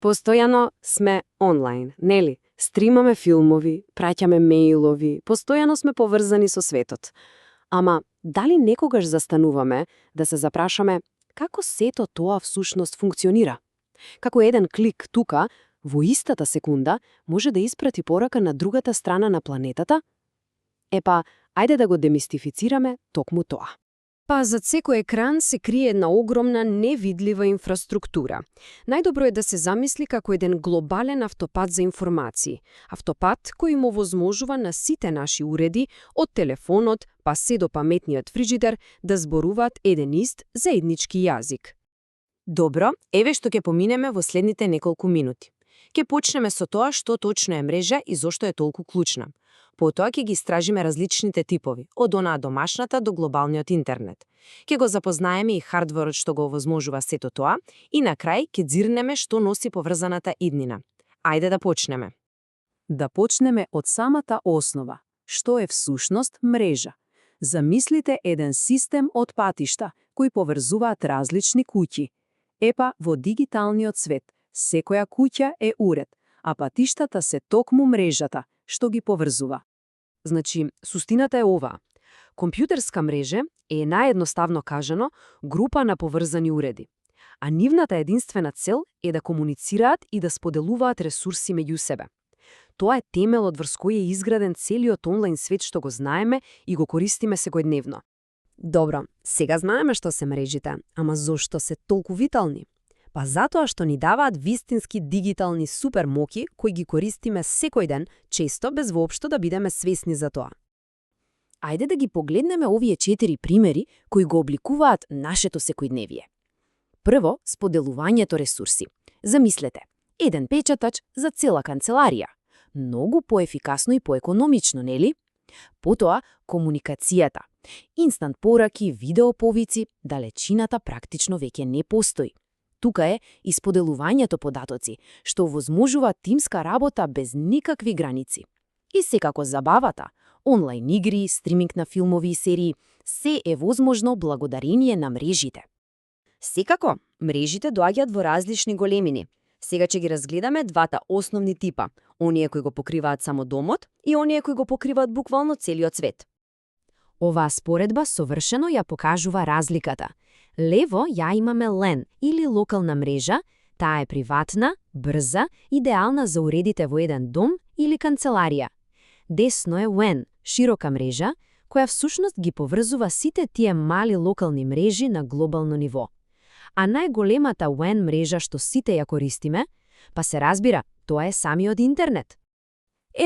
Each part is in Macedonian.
Постојано сме онлайн, нели? Стримаме филмови, праќаме мејлови, постојано сме поврзани со светот. Ама, дали некогаш застануваме да се запрашаме како сето тоа всушност функционира? Како еден клик тука, во истата секунда, може да испрати порака на другата страна на планетата? Епа, ајде да го демистифицираме токму тоа. Па зад секој екран се крие една огромна невидлива инфраструктура. Најдобро е да се замисли како еден глобален автопат за информации. Автопат кој им овозможува на сите наши уреди, од телефонот па се до паметниот фриџидер, да зборуваат еден ист заеднички јазик. Добро, еве што ќе поминеме во следните неколку минути. Ќе почнеме со тоа што точно е мрежа и зошто е толку клучна. Потоа ќе ги истражиме различните типови, од онаа домашната до глобалниот интернет. Ќе го запознаеме и хардверот што го овозможува сето тоа и на крај ќе дзирнеме што носи поврзаната иднина. Ајде да почнеме. Да почнеме од самата основа. Што е всушност мрежа? Замислите еден систем од патишта кои поврзуваат различни куќи. Епа, во дигиталниот свет, секоја куќа е уред, а патиштата се токму мрежата, што ги поврзува. Значи, суштината е ова. Компјутерска мрежа е наједноставно кажано група на поврзани уреди, а нивната единствена цел е да комуницираат и да споделуваат ресурси меѓу себе. Тоа е темелот врз кој е изграден целиот онлайн свет што го знаеме и го користиме секојдневно. Добро, сега знаеме што се мрежите, ама зошто се толку витални? Па затоа што ни даваат вистински дигитални супермоки кои ги користиме секој ден, често без воопшто да бидеме свесни за тоа. Ајде да ги погледнеме овие 4 примери кои го обликуваат нашето секојдневие. Прво, споделувањето ресурси. Замислете, еден печатач за цела канцеларија. Многу поефикасно и поекономично, нели? Потоа, комуникацијата. Инстант пораки, видеоповици, далечината практично веќе не постои. Тука е и споделувањето податоци, што овозможува тимска работа без никакви граници. И секако забавата, онлайн игри, стриминг на филмови и серии, се е возможно благодарение на мрежите. Секако, мрежите доаѓаат во различни големини. Сега ќе ги разгледаме двата основни типа, оние кои го покриваат само домот и оние кои го покриваат буквално целиот свет. Оваа споредба совршено ја покажува разликата. Лево ја имаме LAN или локална мрежа, таа е приватна, брза, идеална за уредите во еден дом или канцеларија. Десно е WAN, широка мрежа, која всушност ги поврзува сите тие мали локални мрежи на глобално ниво. А најголемата WAN мрежа што сите ја користиме, па се разбира, тоа е самиот интернет.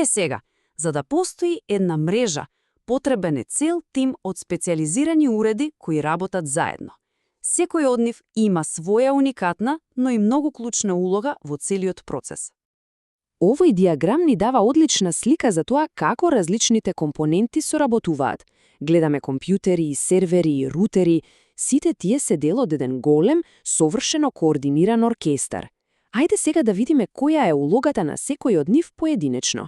Сега, за да постои една мрежа, потребен е цел тим од специализирани уреди кои работат заедно. Секој од нив има своја уникатна, но и многу клучна улога во целиот процес. Овој диаграм ни дава одлична слика за тоа како различните компоненти соработуваат. Гледаме компјутери, сервери и рутери, сите тие се дел од еден голем, совршено координиран оркестар. Ајде сега да видиме која е улогата на секој од нив поединечно.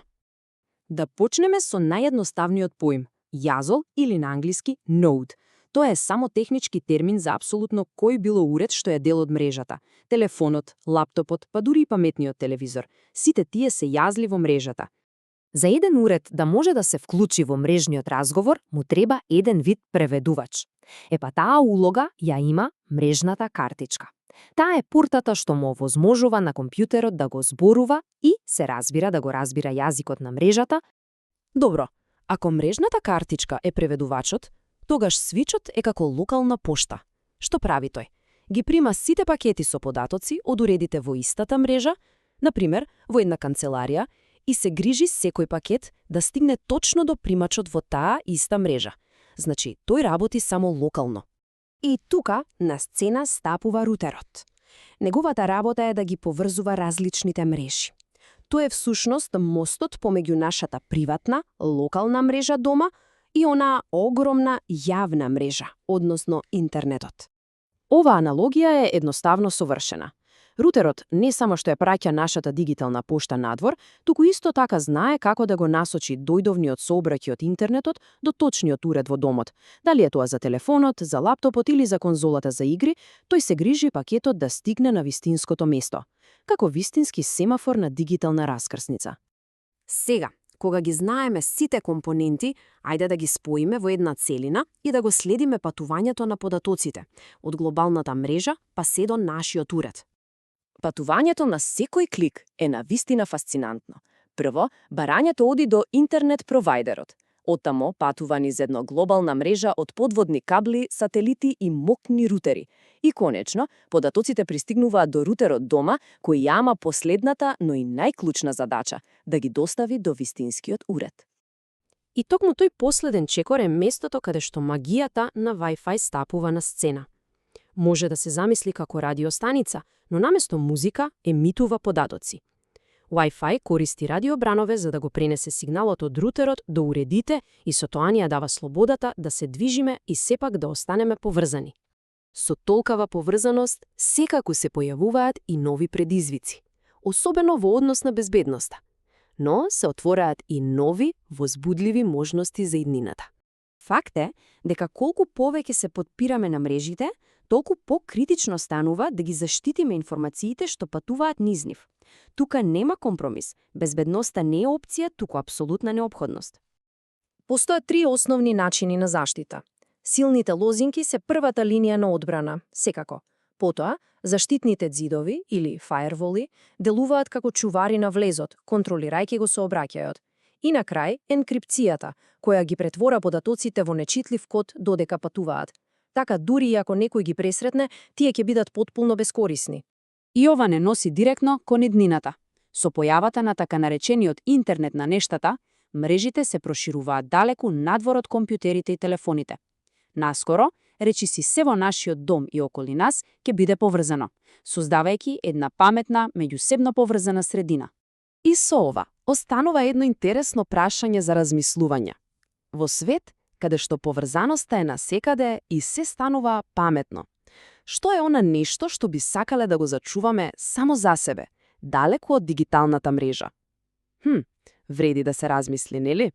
Да почнеме со наједноставниот поим – јазол или на англиски node. Тоа е само технички термин за апсолутно кој било уред што е дел од мрежата. Телефонот, лаптопот, па дури и паметниот телевизор. Сите тие се јазли во мрежата. За еден уред да може да се вклучи во мрежниот разговор, му треба еден вид преведувач. Епа таа улога ја има мрежната картичка. Таа е портата што му овозможува на компјутерот да го зборува и, се разбира, да го разбира јазикот на мрежата. Добро, ако мрежната картичка е преведувачот, тогаш свичот е како локална пошта. Што прави тој? Ги прима сите пакети со податоци од уредите во истата мрежа, например, во една канцеларија, и се грижи секој пакет да стигне точно до примачот во таа иста мрежа. Значи, тој работи само локално. И тука на сцена стапува рутерот. Неговата работа е да ги поврзува различните мрежи. Тој е всушност мостот помеѓу нашата приватна, локална мрежа дома и онаа огромна јавна мрежа, односно интернетот. Оваа аналогија е едноставно совршена. Рутерот не само што ја праќа нашата дигитална пошта надвор, туку исто така знае како да го насочи дојдовниот сообраќај од интернетот до точниот уред во домот. Дали е тоа за телефонот, за лаптопот или за конзолата за игри, тој се грижи пакетот да стигне на вистинското место. Како вистински семафор на дигитална раскрсница. Сега, кога ги знаеме сите компоненти, ајде да ги споиме во една целина и да го следиме патувањето на податоците, од глобалната мрежа па се до нашиот уред. Патувањето на секој клик е навистина фасцинантно. Прво, барањето оди до интернет провајдерот. Оттамо патува низ едно глобална мрежа од подводни кабли, сателити и мокни рутери. И конечно, податоците пристигнуваат до рутерот дома, кој ја има последната, но и најклучна задача – да ги достави до вистинскиот уред. И токму тој последен чекор е местото каде што магијата на Wi-Fi стапува на сцена. Може да се замисли како радиостаница, но наместо музика емитува податоци. Wi-Fi користи радиобранове за да го пренесе сигналот од рутерот до уредите и со тоа ни ја дава слободата да се движиме и сепак да останеме поврзани. Со толкава поврзаност секако се појавуваат и нови предизвици, особено во однос на безбедноста. Но се отвораат и нови, возбудливи можности за иднината. Факт е дека колку повеќе се потпираме на мрежите, толку покритично станува да ги заштитиме информациите што патуваат низ нив. Тука нема компромис. Безбедноста не е опција, туку апсолутна неопходност. Постојат 3 основни начини на заштита. Силните лозинки се првата линија на одбрана, секако. Потоа, заштитните ѕидови, или фаерволи, делуваат како чувари на влезот, контролирајќи го сообраќајот. И на крај, енкрипцијата, која ги претвора податоците во нечитлив код додека патуваат. Така, дури и ако некој ги пресретне, тие ќе бидат потполно бескорисни. И ова не носи директно кон иднината. Со појавата на така наречениот интернет на нештата, мрежите се прошируваат далеку надвор од компјутерите и телефоните. Наскоро, речиси се во нашиот дом и околи нас ќе биде поврзано, создавајќи една паметна, меѓусебно поврзана средина. И со ова, останува едно интересно прашање за размислување. Во свет, каде што поврзаноста е насекаде и се станува паметно, што е она нешто што би сакале да го зачуваме само за себе, далеку од дигиталната мрежа? Вреди да се размисли, нели?